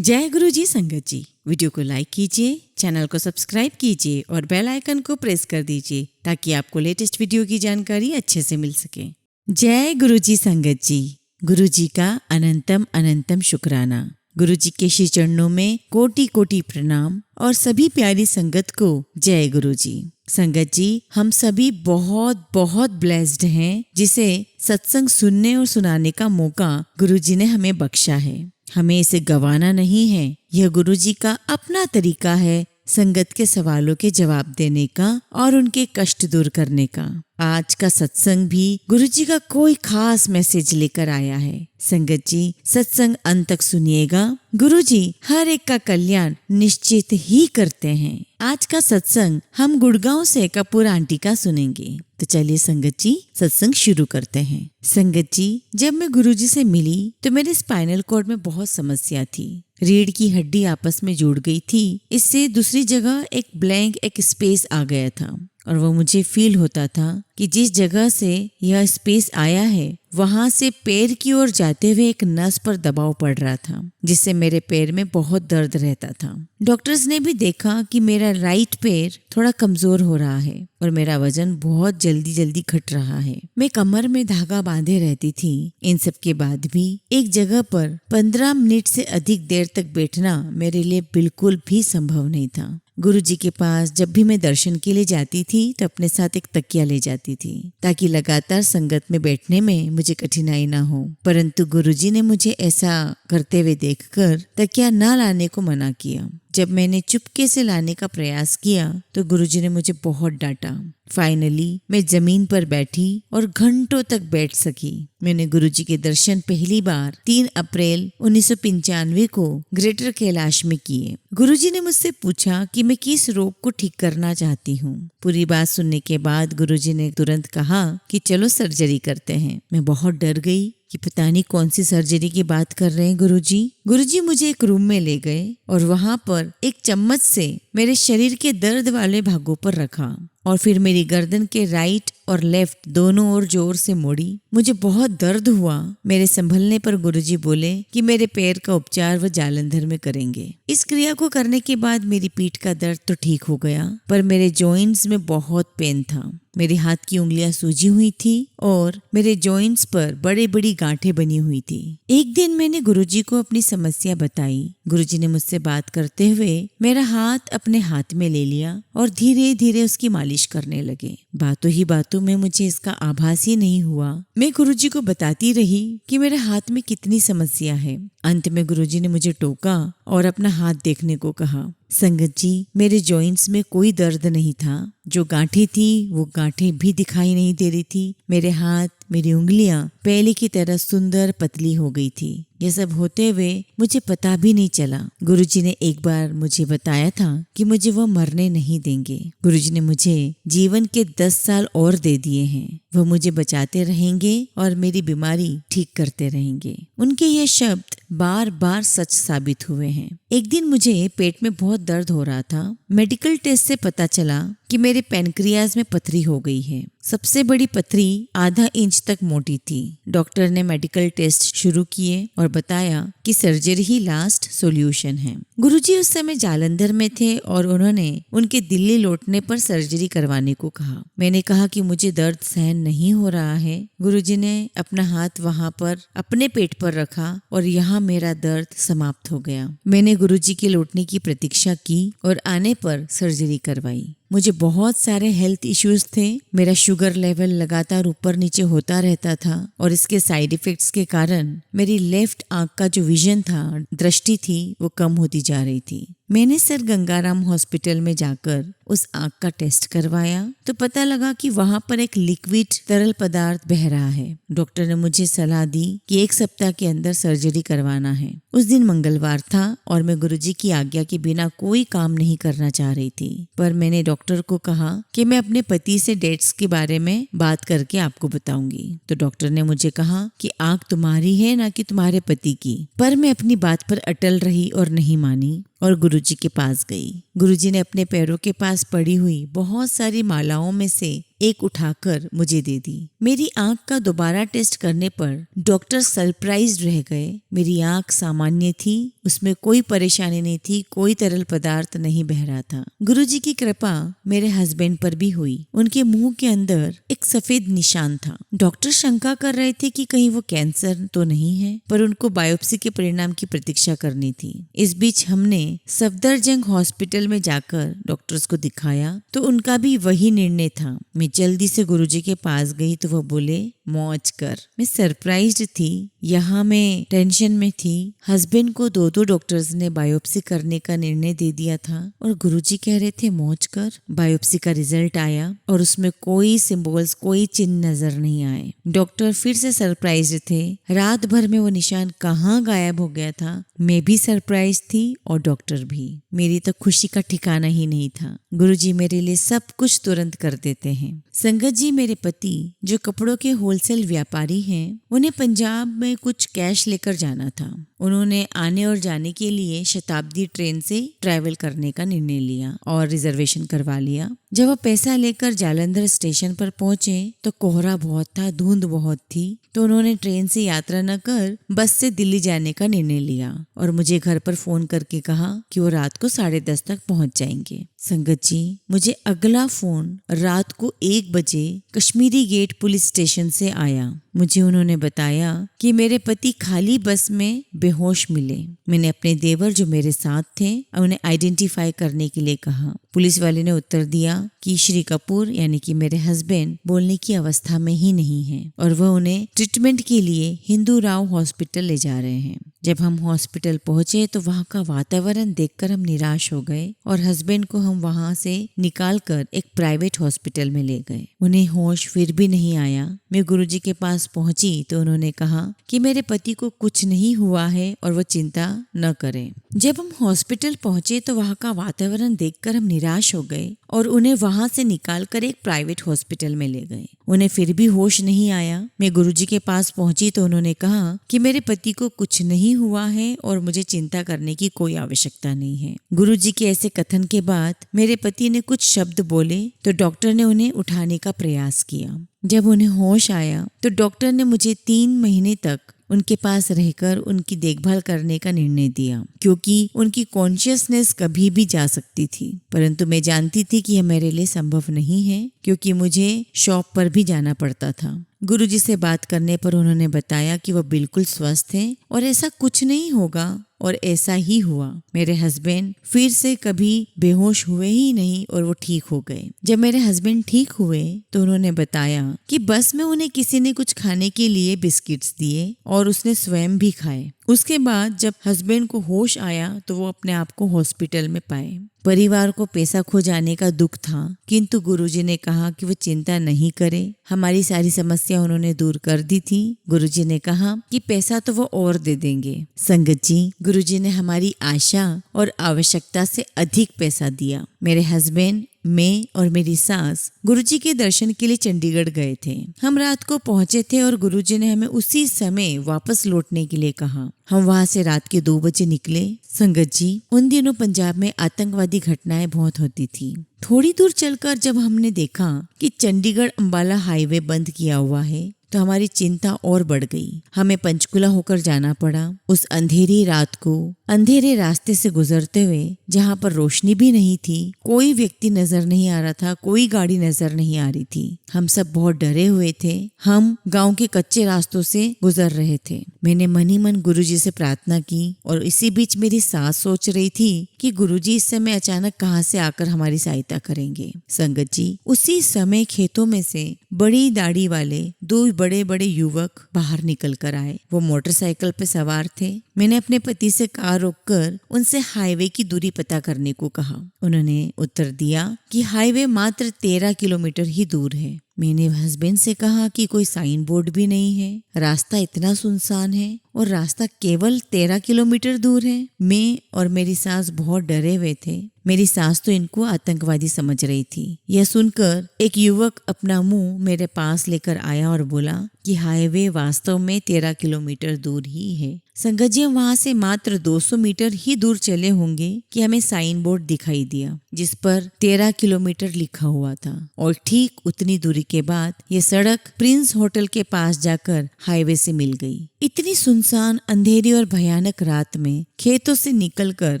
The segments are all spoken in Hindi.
जय गुरु जी संगत जी। वीडियो को लाइक कीजिए, चैनल को सब्सक्राइब कीजिए और बेल आइकन को प्रेस कर दीजिए ताकि आपको लेटेस्ट वीडियो की जानकारी अच्छे से मिल सके। जय गुरु जी संगत जी। गुरु जी का अनंतम अनंतम शुक्राना। गुरु जी के श्री चरणों में कोटि कोटि प्रणाम और सभी प्यारी संगत को जय गुरु जी। संगत जी, हम सभी बहुत बहुत ब्लेस्ड हैं जिसे सत्संग सुनने और सुनाने का मौका गुरु जी ने हमें बख्शा है। हमें इसे गंवाना नहीं है। यह गुरु जी का अपना तरीका है संगत के सवालों के जवाब देने का और उनके कष्ट दूर करने का। आज का सत्संग भी गुरु जी का कोई खास मैसेज लेकर आया है। संगत जी, सत्संग अंत तक सुनिएगा। गुरु जी हर एक का कल्याण निश्चित ही करते हैं। आज का सत्संग हम गुड़गांव से कपूर आंटी का सुनेंगे। तो चलिए संगत जी, सत्संग शुरू करते हैं। संगत जी, जब मैं गुरु जी से मिली तो मेरे स्पाइनल कॉर्ड में बहुत समस्या थी। रीढ़ की हड्डी आपस में जुड़ गई थी। इससे दूसरी जगह एक स्पेस आ गया था और वो मुझे फील होता था कि जिस जगह से यह स्पेस आया है वहां से पैर की ओर जाते हुए एक नस पर दबाव पड़ रहा था, जिससे मेरे पैर में बहुत दर्द रहता था। डॉक्टर्स ने भी देखा कि मेरा राइट पैर थोड़ा कमजोर हो रहा है और मेरा वजन बहुत जल्दी जल्दी घट रहा है। मैं कमर में धागा बांधे रहती थी। इन सब के बाद भी एक जगह पर 15 मिनट से अधिक देर तक बैठना मेरे लिए बिल्कुल भी संभव नहीं था। गुरु जी के पास जब भी मैं दर्शन के लिए जाती थी तो अपने साथ एक तकिया ले जाती थी ताकि लगातार संगत में बैठने में मुझे कठिनाई ना हो। परंतु गुरु जी ने मुझे ऐसा करते हुए देखकर तकिया ना लाने को मना किया। जब मैंने चुपके से लाने का प्रयास किया तो गुरुजी ने मुझे बहुत डांटा। फाइनली मैं जमीन पर बैठी और घंटों तक बैठ सकी। मैंने गुरुजी के दर्शन पहली बार 3 अप्रैल 1995 को ग्रेटर कैलाश में किए। गुरुजी ने मुझसे पूछा कि मैं किस रोग को ठीक करना चाहती हूँ। पूरी बात सुनने के बाद गुरुजी ने तुरंत कहा कि चलो सर्जरी करते हैं। मैं बहुत डर गई कि पता नहीं कौन सी सर्जरी की बात कर रहे हैं गुरुजी। गुरुजी मुझे एक रूम में ले गए और वहां पर एक चम्मच से मेरे शरीर के दर्द वाले भागों पर रखा और फिर मेरी गर्दन के राइट और लेफ्ट दोनों ओर जोर से मोड़ी। मुझे बहुत दर्द हुआ। मेरे संभलने पर गुरुजी बोले कि मेरे पैर का उपचार वो जालंधर में करेंगे। इस क्रिया को करने के बाद मेरी पीठ का दर्द तो ठीक हो गया, पर मेरे जॉइंट्स में बहुत पेन था। मेरे हाथ की उंगलियां सूजी हुई थी और मेरे जॉइंट्स पर बड़े बड़ी गांठें बनी हुई थी। एक दिन मैंने गुरुजी को अपनी समस्या बताई। गुरुजी ने मुझसे बात करते हुए मेरा हाथ अपने हाथ में ले लिया और धीरे धीरे उसकी मालिश करने लगे। बातों ही बातों में मुझे इसका आभास ही नहीं हुआ। मैं गुरुजी को बताती रही कि मेरे हाथ में कितनी समस्या है। अंत में गुरुजी ने मुझे टोका और अपना हाथ देखने को कहा। संगत जी, मेरे जॉइंट्स में कोई दर्द नहीं था। जो गांठें थी वो गांठें भी दिखाई नहीं दे रही थी। मेरे हाथ, मेरी उंगलियां पहले की तरह सुंदर पतली हो गई थी। यह सब होते हुए मुझे पता भी नहीं चला। गुरुजी ने एक बार मुझे बताया था कि मुझे वह मरने नहीं देंगे। गुरुजी ने मुझे जीवन के 10 साल और दे दिए हैं। वह मुझे बचाते रहेंगे और मेरी बीमारी ठीक करते रहेंगे। उनके ये शब्द बार बार सच साबित हुए हैं। एक दिन मुझे पेट में बहुत दर्द हो रहा था। मेडिकल टेस्ट से पता चला कि मेरे पैनक्रियाज में पथरी हो गई है। सबसे बड़ी पथरी आधा इंच तक मोटी थी। डॉक्टर ने मेडिकल टेस्ट शुरू किए और बताया कि सर्जरी ही लास्ट सॉल्यूशन है। गुरुजी उस समय जालंधर में थे और उन्होंने उनके दिल्ली लौटने पर सर्जरी करवाने को कहा। मैंने कहा कि मुझे दर्द सहन नहीं हो रहा है। गुरुजी ने अपना हाथ वहां पर अपने पेट पर रखा और यहाँ मेरा दर्द समाप्त हो गया। मैंने गुरुजी के लौटने की प्रतीक्षा की और आने पर सर्जरी करवाई। मुझे बहुत सारे हेल्थ इश्यूज थे। मेरा शुगर लेवल लगातार ऊपर नीचे होता रहता था और इसके साइड इफेक्ट्स के कारण मेरी लेफ्ट आंख का जो विजन था, दृष्टि थी, वो कम होती जा रही थी। मैंने सर गंगाराम हॉस्पिटल में जाकर उस आंख का टेस्ट करवाया तो पता लगा कि वहां पर एक लिक्विड तरल पदार्थ बह रहा है। डॉक्टर ने मुझे सलाह दी कि 1 सप्ताह के अंदर सर्जरी करवाना है। उस दिन मंगलवार था और मैं गुरुजी की आज्ञा के बिना कोई काम नहीं करना चाह रही थी, पर मैंने डॉक्टर को कहा कि मैं अपने पति से डेट्स के बारे में बात करके आपको बताऊंगी। तो डॉक्टर ने मुझे कहा कि आंख तुम्हारी है ना कि तुम्हारे पति की। पर मैं अपनी बात पर अटल रही और नहीं मानी और गुरुजी के पास गई। गुरुजी ने अपने पैरों के पास पड़ी हुई बहुत सारी मालाओं में से एक उठाकर मुझे दे दी। मेरी आंख का दोबारा टेस्ट करने पर डॉक्टर सरप्राइज्ड रह गए। मेरी आंख सामान्य थी, उसमें कोई परेशानी नहीं थी, कोई तरल पदार्थ नहीं बह रहा था। गुरुजी की कृपा मेरे हस्बैंड पर भी हुई। उनके मुंह के अंदर एक सफेद निशान था। डॉक्टर शंका कर रहे थे कि कहीं वो कैंसर तो नहीं है, पर उनको बायोप्सी के परिणाम की प्रतीक्षा करनी थी। इस बीच हमने सफदरजंग हॉस्पिटल में जाकर डॉक्टर्स को दिखाया तो उनका भी वही निर्णय था। मैं जल्दी से गुरुजी के पास गई तो वो बोले, मौज कर। मैं सरप्राइज्ड थी, यहाँ मैं टेंशन में थी। हस्बैंड को दो डॉक्टर्स ने बायोप्सी करने का निर्णय दे दिया था और गुरुजी कह रहे थे मौज कर। बायोप्सी का रिजल्ट आया और उसमें कोई सिंबल्स, कोई चिन्ह नजर नहीं आए। डॉक्टर फिर से सरप्राइज्ड थे। रात भर में वो निशान कहाँ गायब हो गया था। मैं भी सरप्राइज थी और डॉक्टर भी। मेरी तो खुशी का ठिकाना ही नहीं था। गुरुजी मेरे लिए सब कुछ तुरंत कर देते हैं। संगत जी, मेरे पति जो कपड़ों के होलसेल व्यापारी हैं, उन्हें पंजाब में कुछ कैश लेकर जाना था। उन्होंने आने और जाने के लिए शताब्दी ट्रेन से ट्रैवल करने का निर्णय लिया और रिजर्वेशन करवा लिया। जब वो पैसा लेकर जालंधर स्टेशन पर पहुंचे तो कोहरा बहुत था, धुंध बहुत थी, तो उन्होंने ट्रेन से यात्रा न कर बस से दिल्ली जाने का निर्णय लिया और मुझे घर पर फोन करके कहा कि वो रात को 10:30 तक पहुंच जाएंगे। संगत जी, मुझे अगला फोन रात को 1 बजे कश्मीरी गेट पुलिस स्टेशन से आया। मुझे उन्होंने बताया कि मेरे पति खाली बस में बेहोश मिले। मैंने अपने देवर जो मेरे साथ थे उन्हें आइडेंटिफाई करने के लिए कहा। पुलिस वाले ने उत्तर दिया कि श्री कपूर यानी कि मेरे हस्बैंड बोलने की अवस्था में ही नहीं है और वह उन्हें ट्रीटमेंट के लिए हिंदू राव हॉस्पिटल ले जा रहे हैं। जब हम हॉस्पिटल पहुंचे तो वहां का वातावरण देखकर हम निराश हो गए और हस्बैंड को हम वहां से निकालकर एक प्राइवेट हॉस्पिटल में ले गए। उन्हें होश फिर भी नहीं आया। मैं गुरुजी के पास पहुंची तो उन्होंने कहा कि मेरे पति को कुछ नहीं हुआ है और वो चिंता न करें। जब हम हॉस्पिटल पहुंचे तो वहां का वातावरण देखकर हम निराश हो गए और उन्हें वहां से निकालकर एक प्राइवेट हॉस्पिटल में ले गए। उन्हें फिर भी होश नहीं आया। मैं गुरुजी के पास पहुंची तो उन्होंने कहा कि मेरे पति को कुछ नहीं हुआ है और मुझे चिंता करने की कोई आवश्यकता नहीं है। गुरुजी के ऐसे कथन के बाद मेरे पति ने कुछ शब्द बोले तो डॉक्टर ने उन्हें उठाने का प्रयास किया। जब उन्हें होश आया तो डॉक्टर ने मुझे 3 महीने तक उनके पास रहकर उनकी देखभाल करने का निर्णय दिया, क्योंकि उनकी कॉन्शियसनेस कभी भी जा सकती थी। परंतु मैं जानती थी कि यह मेरे लिए संभव नहीं है, क्योंकि मुझे शॉप पर भी जाना पड़ता था। गुरुजी से बात करने पर उन्होंने बताया कि वह बिल्कुल स्वस्थ हैं और ऐसा कुछ नहीं होगा, और ऐसा ही हुआ। मेरे हस्बैंड फिर से कभी बेहोश हुए ही नहीं और वो ठीक हो गए। जब मेरे हस्बैंड ठीक हुए तो उन्होंने बताया कि बस में उन्हें किसी ने कुछ खाने के लिए बिस्किट्स दिए और उसने स्वयं भी खाए। उसके बाद जब हस्बैंड को होश आया तो वो अपने आप को हॉस्पिटल में पाए। परिवार को पैसा खो जाने का दुख था, किंतु गुरुजी ने कहा कि वो चिंता नहीं करे। हमारी सारी समस्या उन्होंने दूर कर दी थी। गुरुजी ने कहा कि पैसा तो वो और दे देंगे। संगत जी, गुरुजी ने हमारी आशा और आवश्यकता से अधिक पैसा दिया। मेरे हस्बैंड, मैं और मेरी सास गुरुजी के दर्शन के लिए चंडीगढ़ गए थे। हम रात को पहुंचे थे और गुरुजी ने हमें उसी समय वापस लौटने के लिए कहा। हम वहां से रात के 2 बजे निकले। संगत जी, उन दिनों पंजाब में आतंकवादी घटनाएं बहुत होती थी। थोड़ी दूर चलकर जब हमने देखा कि चंडीगढ़ अंबाला हाईवे बंद किया हुआ है तो हमारी चिंता और बढ़ गई। हमें पंचकुला होकर जाना पड़ा। उस अंधेरी रात को अंधेरे रास्ते से गुजरते हुए, जहाँ पर रोशनी भी नहीं थी, कोई व्यक्ति नजर नहीं आ रहा था, कोई गाड़ी नजर नहीं आ रही थी। हम सब बहुत डरे हुए थे। हम गांव के कच्चे रास्तों से गुजर रहे थे। मैंने मन ही मन गुरुजी से प्रार्थना की और इसी बीच मेरी सास सोच रही थी कि गुरुजी इस समय अचानक कहाँ से आकर हमारी सहायता करेंगे। संगत जी, उसी समय खेतों में से बड़ी दाढ़ी वाले 2 बड़े बड़े युवक बाहर निकल कर आए। वो मोटरसाइकिल पे सवार थे। मैंने अपने पति से कार रोककर उनसे हाईवे की दूरी पता करने को कहा। उन्होंने उत्तर दिया कि हाईवे मात्र 13 किलोमीटर ही दूर है। मैंने हस्बैंड से कहा कि कोई साइन बोर्ड भी नहीं है, रास्ता इतना सुनसान है और रास्ता केवल 13 किलोमीटर दूर है। मैं और मेरी सास बहुत डरे हुए थे। मेरी सास तो इनको आतंकवादी समझ रही थी। यह सुनकर एक युवक अपना मुंह मेरे पास लेकर आया और बोला कि हाईवे वास्तव में 13 किलोमीटर दूर ही है। संगत जी, हम वहां से मात्र 200 मीटर ही दूर चले होंगे कि हमें साइन बोर्ड दिखाई दिया जिस पर 13 किलोमीटर लिखा हुआ था, और ठीक उतनी दूरी के बाद ये सड़क प्रिंस होटल के पास जाकर हाईवे से मिल गई। इतनी सुनसान, अंधेरी और भयानक रात में खेतों से निकलकर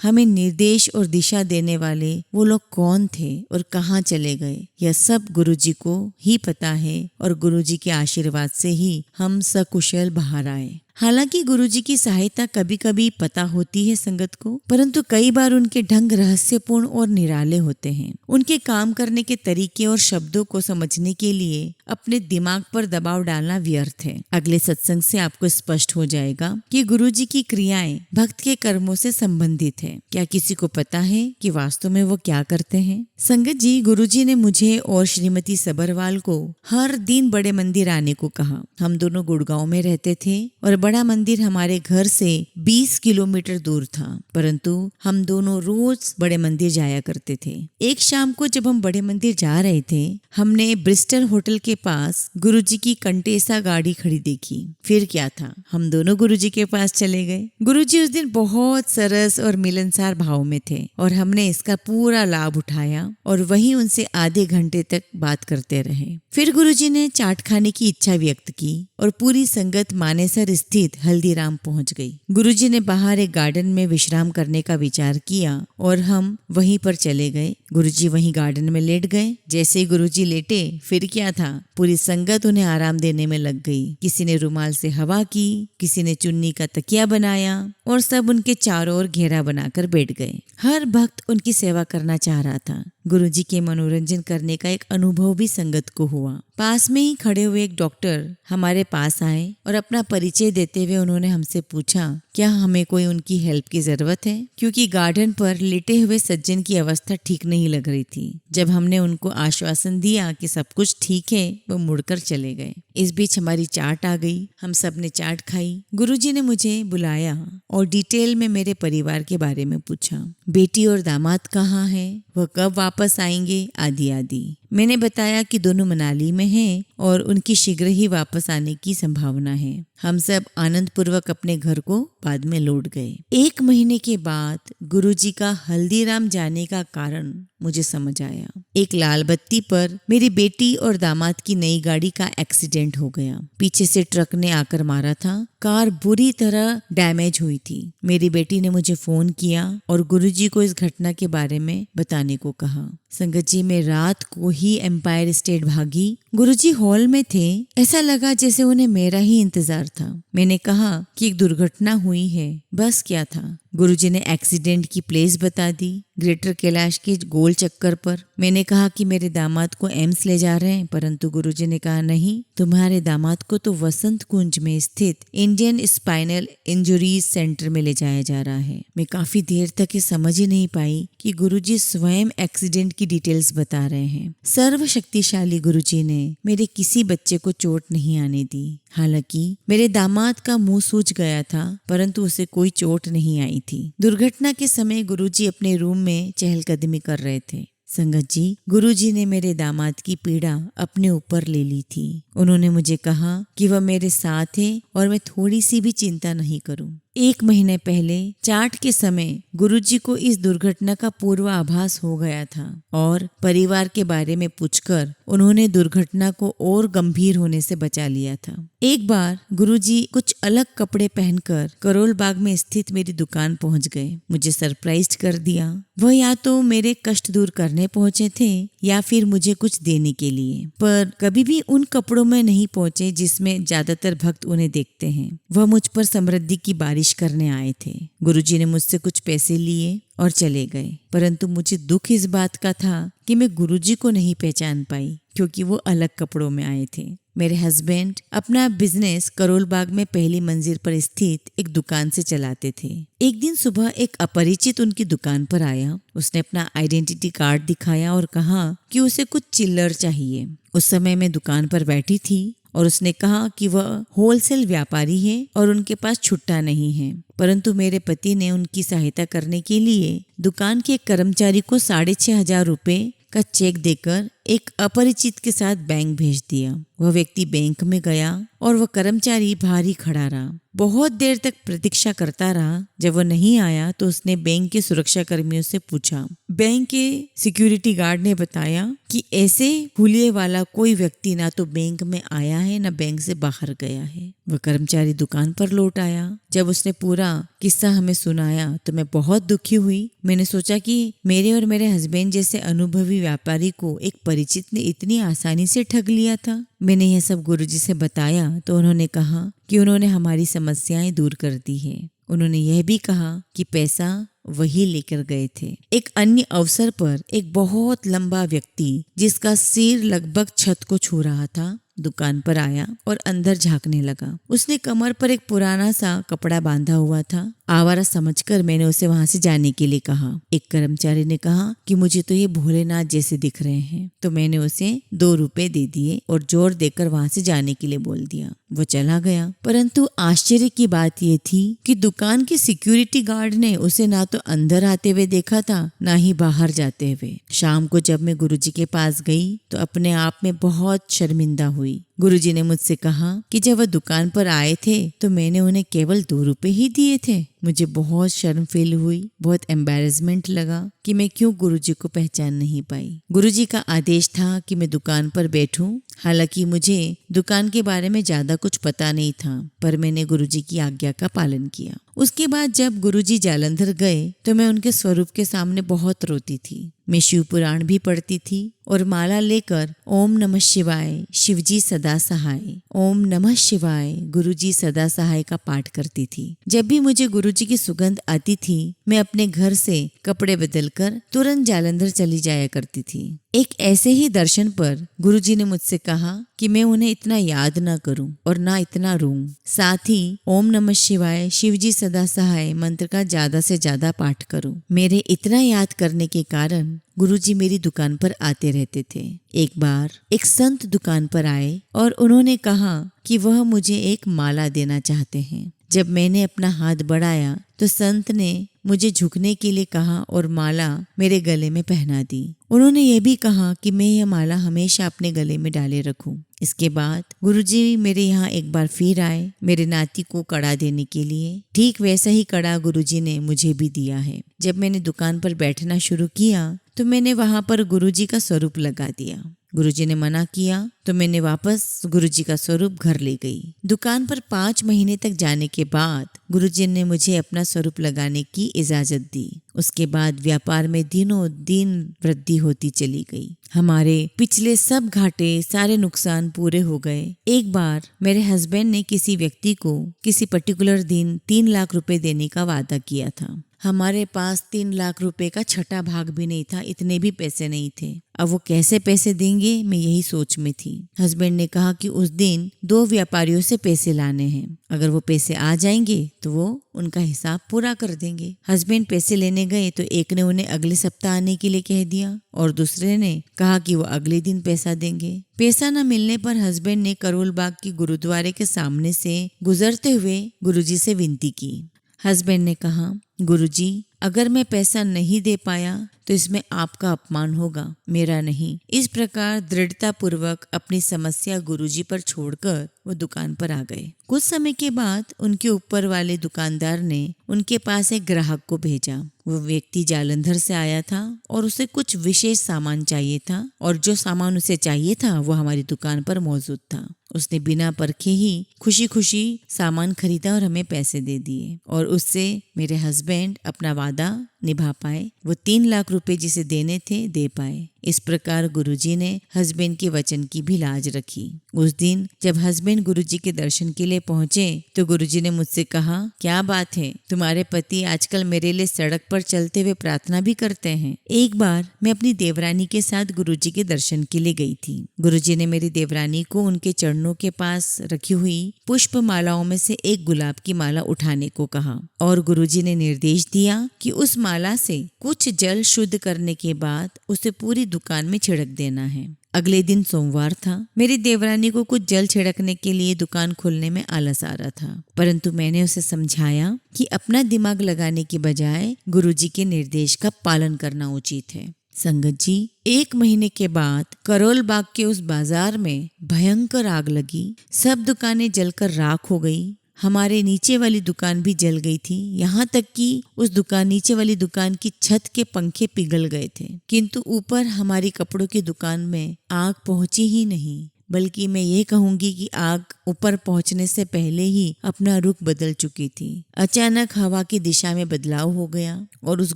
हमें निर्देश और दिशा देने वाले वो लोग कौन थे और कहाँ चले गए, यह सब गुरुजी को ही पता है, और गुरुजी के आशीर्वाद से ही हम सकुशल बाहर आए। हालांकि गुरुजी की सहायता कभी कभी पता होती है संगत को, परंतु कई बार उनके ढंग रहस्यपूर्ण और निराले होते हैं। उनके काम करने के तरीके और शब्दों को समझने के लिए अपने दिमाग पर दबाव डालना व्यर्थ है। अगले सत्संग से आपको स्पष्ट हो जाएगा कि गुरुजी की क्रियाएं भक्त के कर्मों से संबंधित है। क्या किसी को पता है कि वास्तव में वो क्या करते हैं? संगत जी, गुरुजी ने मुझे और श्रीमती सबरवाल को हर दिन बड़े मंदिर आने को कहा। हम दोनों गुड़गांव में रहते थे और बड़ा मंदिर हमारे घर से 20 किलोमीटर दूर था, परंतु हम दोनों रोज बड़े मंदिर जाया करते थे। एक शाम को जब हम बड़े मंदिर जा रहे थे, हमने ब्रिस्टल होटल के पास गुरुजी की कंटेसा गाड़ी खड़ी देखी। फिर क्या था, हम दोनों गुरुजी के पास चले गए। गुरुजी उस दिन बहुत सरस और मिलनसार भाव में थे और हमने इसका पूरा लाभ उठाया और वहीं उनसे आधे घंटे तक बात करते रहे। फिर गुरुजी ने चाट खाने की इच्छा व्यक्त की और पूरी संगत मानेसर स्थित हल्दीराम पहुंच गई। गुरुजी ने बाहर एक गार्डन में विश्राम करने का विचार किया और हम वहीं पर चले गए। गुरुजी वहीं गार्डन में लेट गए। जैसे ही गुरुजी लेटे, फिर क्या था, पूरी संगत उन्हें आराम देने में लग गई। किसी ने रुमाल से हवा की, किसी ने चुन्नी का तकिया बनाया और सब उनके चारों ओर घेरा बनाकर बैठ गए। हर भक्त उनकी सेवा करना चाह रहा था। गुरुजी के मनोरंजन करने का एक अनुभव भी संगत को हुआ। पास में ही खड़े हुए एक डॉक्टर हमारे पास आए और अपना परिचय देते हुए उन्होंने हमसे पूछा क्या हमें कोई उनकी हेल्प की जरूरत है, क्योंकि गार्डन पर लेटे हुए सज्जन की अवस्था ठीक नहीं लग रही थी। जब हमने उनको आश्वासन दिया कि सब कुछ ठीक है, वो मुड़कर चले गए। इस बीच हमारी चाट आ गई। हम सब ने चाट खाई। गुरुजी ने मुझे बुलाया और डिटेल में मेरे परिवार के बारे में पूछा। बेटी और दामाद कहाँ हैं, वह कब वापस आएंगे, आदि आदि। मैंने बताया कि दोनों मनाली में हैं और उनकी शीघ्र ही वापस आने की संभावना है। हम सब आनंद पूर्वक अपने घर को बाद में लौट गए। 1 महीने के बाद गुरुजी का हल्दीराम जाने का कारण मुझे समझ आया। एक लाल बत्ती पर मेरी बेटी और दामाद की नई गाड़ी का एक्सीडेंट हो गया। पीछे से ट्रक ने आकर मारा था। कार बुरी तरह डैमेज हुई थी। मेरी बेटी ने मुझे फोन किया और गुरुजी को इस घटना के बारे में बताने को कहा। संगत जी, मैं रात को ही एम्पायर स्टेट भागी। गुरुजी हॉल में थे। ऐसा लगा जैसे उन्हें मेरा ही इंतजार था। मैंने कहा कि एक दुर्घटना हुई है। बस क्या था। गुरुजी ने एक्सीडेंट की प्लेस बता दी, ग्रेटर कैलाश के गोल चक्कर पर। मैंने कहा कि मेरे दामाद को एम्स ले जा रहे हैं, परंतु गुरुजी ने कहा नहीं, तुम्हारे दामाद को तो वसंत कुंज में स्थित इंडियन स्पाइनल इंजरीज सेंटर में ले जाया जा रहा है। मैं काफी देर तक ये समझ ही नहीं पाई कि गुरुजी स्वयं एक्सीडेंट की डिटेल्स बता रहे हैं। सर्वशक्तिशाली गुरुजी ने मेरे किसी बच्चे को चोट नहीं आने दी। हालांकि मेरे दामाद का मुंह सूज गया था, परंतु उसे कोई चोट नहीं आई थी। दुर्घटना के समय गुरुजी अपने रूम में चहलकदमी कर रहे थे। संगत जी, गुरुजी ने मेरे दामाद की पीड़ा अपने ऊपर ले ली थी। उन्होंने मुझे कहा कि वह मेरे साथ है और मैं थोड़ी सी भी चिंता नहीं करूं। 1 महीने पहले चाट के समय गुरुजी को इस दुर्घटना का पूर्वाभास हो गया था और परिवार के बारे में पूछकर उन्होंने दुर्घटना को और गंभीर होने से बचा लिया था। एक बार गुरुजी कुछ अलग कपड़े पहनकर करोल बाग में स्थित मेरी दुकान पहुंच गए। मुझे सरप्राइज कर दिया। वह या तो मेरे कष्ट दूर करने पहुंचे थे या फिर मुझे कुछ देने के लिए, पर कभी भी उन कपड़ों में नहीं पहुंचे जिसमें ज्यादातर भक्त उन्हें देखते हैं। वह मुझ पर समृद्धि की बारिश करने आए थे। गुरुजी ने मुझसे कुछ पैसे लिए और चले गए, परंतु मुझे दुख इस बात का था कि मैं गुरुजी को नहीं पहचान पाई, क्योंकि वो अलग कपड़ों में आए थे। मेरे हस्बैंड अपना बिजनेस करोल बाग में पहली मंजिल पर स्थित एक दुकान से चलाते थे। एक दिन सुबह एक अपरिचित उनकी दुकान पर आया। उसने अपना आइडेंटिटी कार्ड दिखाया और कहा कि उसे कुछ चिल्लर चाहिए। उस समय मैं दुकान पर बैठी थी और उसने कहा कि वह होलसेल व्यापारी है और उनके पास छुट्टा नहीं है, परंतु मेरे पति ने उनकी सहायता करने के लिए दुकान के एक कर्मचारी को 6,500 रुपए का चेक देकर एक अपरिचित के साथ बैंक भेज दिया। वह व्यक्ति बैंक में गया और वह कर्मचारी बाहर ही खड़ा रहा। बहुत देर तक प्रतीक्षा करता रहा। जब वह नहीं आया तो उसने बैंक के सुरक्षा कर्मियों से पूछा। बैंक के सिक्योरिटी गार्ड ने बताया कि ऐसे हुलिये वाला कोई व्यक्ति ना तो बैंक में आया है ना बैंक से बाहर गया है। वह कर्मचारी दुकान पर लौट आया। जब उसने पूरा किस्सा हमें सुनाया तो मैं बहुत दुखी हुई। मैंने सोचा कि मेरे और मेरे हस्बैंड जैसे अनुभवी व्यापारी को एक परिचित ने इतनी आसानी से ठग लिया था। मैंने यह सब गुरुजी से बताया तो उन्होंने कहा कि उन्होंने हमारी समस्याएं दूर कर दी है। उन्होंने यह भी कहा कि पैसा वही लेकर गए थे। एक अन्य अवसर पर एक बहुत लंबा व्यक्ति जिसका सिर लगभग छत को छू रहा था दुकान पर आया और अंदर झांकने लगा। उसने कमर पर एक पुराना सा कपड़ा बांधा हुआ था। आवारा समझकर मैंने उसे वहां से जाने के लिए कहा। एक कर्मचारी ने कहा कि मुझे तो ये भोलेनाथ जैसे दिख रहे हैं, तो मैंने उसे 2 रुपए दे दिए और जोर देकर वहां से जाने के लिए बोल दिया। वो चला गया। परंतु आश्चर्य की बात ये थी कि दुकान के सिक्योरिटी गार्ड ने उसे ना तो अंदर आते हुए देखा था ना ही बाहर जाते हुए। शाम को जब मैं गुरुजी के पास गई तो अपने आप में बहुत शर्मिंदा हुई। गुरुजी ने मुझसे कहा कि जब वह दुकान पर आए थे तो मैंने उन्हें केवल 2 रुपए ही दिए थे। मुझे बहुत शर्म फील हुई, बहुत एम्बैरेसमेंट लगा कि मैं क्यों गुरुजी को पहचान नहीं पाई। गुरुजी का आदेश था कि मैं दुकान पर बैठूं। हालांकि मुझे दुकान के बारे में ज्यादा कुछ पता नहीं था, पर मैंने गुरुजी की आज्ञा का पालन किया। उसके बाद जब गुरुजी जालंधर गए तो मैं उनके स्वरूप के सामने बहुत रोती थी। मैं शिव पुराण भी पढ़ती थी और माला लेकर ओम नमः शिवाय शिवजी सदा सहाय, ओम नमः शिवाय गुरुजी सदा सहाय का पाठ करती थी। जब भी मुझे गुरुजी की सुगंध आती थी मैं अपने घर से कपड़े बदलकर तुरंत जालंधर चली जाया करती थी। एक ऐसे ही दर्शन पर गुरुजी ने मुझसे कहा कि मैं उन्हें इतना याद ना करूं और ना इतना रोऊं। साथ ही ओम नमः शिवाय शिवजी सदा सहाय मंत्र का ज्यादा से ज्यादा पाठ करूं। मेरे इतना याद करने के कारण गुरुजी मेरी दुकान पर आते रहते थे। एक बार एक संत दुकान पर आए और उन्होंने कहा कि वह मुझे एक माला देना चाहते हैं। जब मैंने अपना हाथ बढ़ाया तो संत ने मुझे झुकने के लिए कहा और माला मेरे गले में पहना दी। उन्होंने ये भी कहा कि मैं यह माला हमेशा अपने गले में डाले रखूं। इसके बाद गुरुजी मेरे यहाँ एक बार फिर आए मेरे नाती को कड़ा देने के लिए। ठीक वैसा ही कड़ा गुरुजी ने मुझे भी दिया है। जब मैंने दुकान पर बैठना शुरू किया तो मैंने वहां पर गुरुजी का स्वरूप लगा दिया। गुरुजी ने मना किया तो मैंने वापस गुरुजी का स्वरूप घर ले गई। दुकान पर 5 महीने तक जाने के बाद गुरुजी ने मुझे अपना स्वरूप लगाने की इजाजत दी। उसके बाद व्यापार में दिनों दिन वृद्धि होती चली गई। हमारे पिछले सब घाटे सारे नुकसान पूरे हो गए। एक बार मेरे हस्बैंड ने किसी व्यक्ति को किसी पर्टिकुलर दिन 3 लाख रुपए देने का वादा किया था। हमारे पास 3 लाख रुपए का छठा भाग भी नहीं था, इतने भी पैसे नहीं थे। अब वो कैसे पैसे देंगे मैं यही सोच में थी। हस्बैंड ने कहा कि उस दिन 2 व्यापारियों से पैसे लाने हैं, अगर वो पैसे आ जाएंगे तो वो उनका हिसाब पूरा कर देंगे। हस्बैंड पैसे लेने गए तो एक ने उन्हें अगले सप्ताह आने के लिए कह दिया और दूसरे ने कहा कि वो अगले दिन पैसा देंगे। पैसा न मिलने पर हस्बैंड ने करोल बाग की गुरुद्वारे के सामने से गुजरते हुए गुरुजी से विनती की। हस्बैंड ने कहा, गुरुजी अगर मैं पैसा नहीं दे पाया तो इसमें आपका अपमान होगा, मेरा नहीं। इस प्रकार दृढ़ता पूर्वक अपनी समस्या गुरुजी पर छोड़कर वो दुकान पर आ गए। कुछ समय के बाद उनके ऊपर वाले दुकानदार ने उनके पास एक ग्राहक को भेजा। वो व्यक्ति जालंधर से आया था और उसे कुछ विशेष सामान चाहिए था और जो सामान उसे चाहिए था वो हमारी दुकान पर मौजूद था। उसने बिना परखे ही खुशी खुशी सामान खरीदा और हमें पैसे दे दिए और उससे मेरे हस्बैंड अपना वादा निभा पाए। वो 3 लाख रुपए जिसे देने थे दे पाए। इस प्रकार गुरुजी ने हस्बैंड के वचन की भी लाज रखी। उस दिन जब हस्बैंड गुरुजी के दर्शन के लिए पहुंचे तो गुरुजी ने मुझसे कहा, क्या बात है, तुम्हारे पति आजकल मेरे लिए सड़क पर चलते हुए प्रार्थना भी करते हैं। एक बार मैं अपनी देवरानी के साथ गुरुजी के दर्शन के लिए गई थी। गुरुजी ने मेरी देवरानी को उनके चरणों के पास रखी हुई पुष्प मालाओं में से एक गुलाब की माला उठाने को कहा और गुरुजी ने निर्देश दिया कि उस माला से कुछ जल शुद्ध करने के बाद उसे पूरी दुकान में छिड़क देना है। अगले दिन सोमवार था। मेरी देवरानी को कुछ जल छिड़कने के लिए दुकान खोलने में आलस आ रहा था, परंतु मैंने उसे समझाया कि अपना दिमाग लगाने की बजाय गुरुजी के निर्देश का पालन करना उचित है। संगत जी, 1 महीने के बाद करोल बाग के उस बाजार में भयंकर आग लगी। सब दुकानें जलकर राख हो गई। हमारे नीचे वाली दुकान भी जल गई थी। यहाँ तक कि नीचे वाली दुकान की छत के पंखे पिघल गए थे, किंतु ऊपर हमारी कपड़ों की दुकान में आग पहुंची ही नहीं, बल्कि मैं ये कहूंगी कि आग ऊपर पहुंचने से पहले ही अपना रुख बदल चुकी थी। अचानक हवा की दिशा में बदलाव हो गया और उस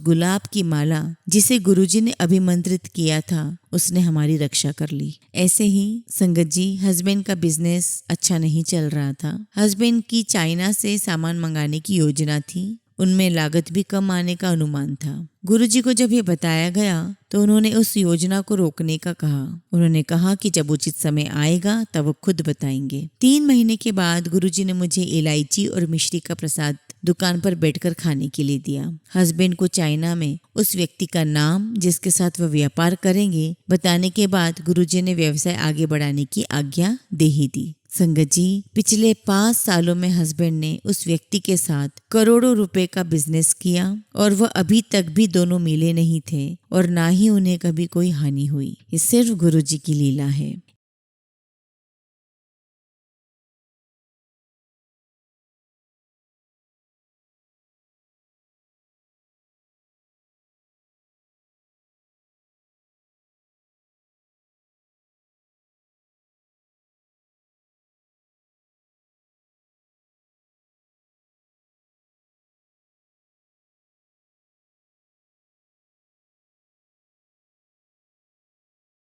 गुलाब की माला जिसे गुरुजी ने अभिमंत्रित किया था, उसने हमारी रक्षा कर ली। ऐसे ही संगत जी, हस्बैंड का बिजनेस अच्छा नहीं चल रहा था। हस्बैंड की चाइना से सामान मंगाने की योजना थी। उनमें लागत भी कम आने का अनुमान था। गुरुजी को जब ये बताया गया तो उन्होंने उस योजना को रोकने का कहा। उन्होंने कहा कि जब उचित समय आएगा तब वो खुद बताएंगे। 3 महीने के बाद गुरुजी ने मुझे इलायची और मिश्री का प्रसाद दुकान पर बैठकर खाने के लिए दिया। हस्बैंड को चाइना में उस व्यक्ति का नाम जिसके साथ वह व्यापार करेंगे बताने के बाद गुरुजी ने व्यवसाय आगे बढ़ाने की आज्ञा दे ही दी। संगत जी, पिछले 5 सालों में हस्बैंड ने उस व्यक्ति के साथ करोड़ों रुपए का बिजनेस किया और वह अभी तक भी दोनों मिले नहीं थे और ना ही उन्हें कभी कोई हानि हुई। ये सिर्फ गुरुजी की लीला है।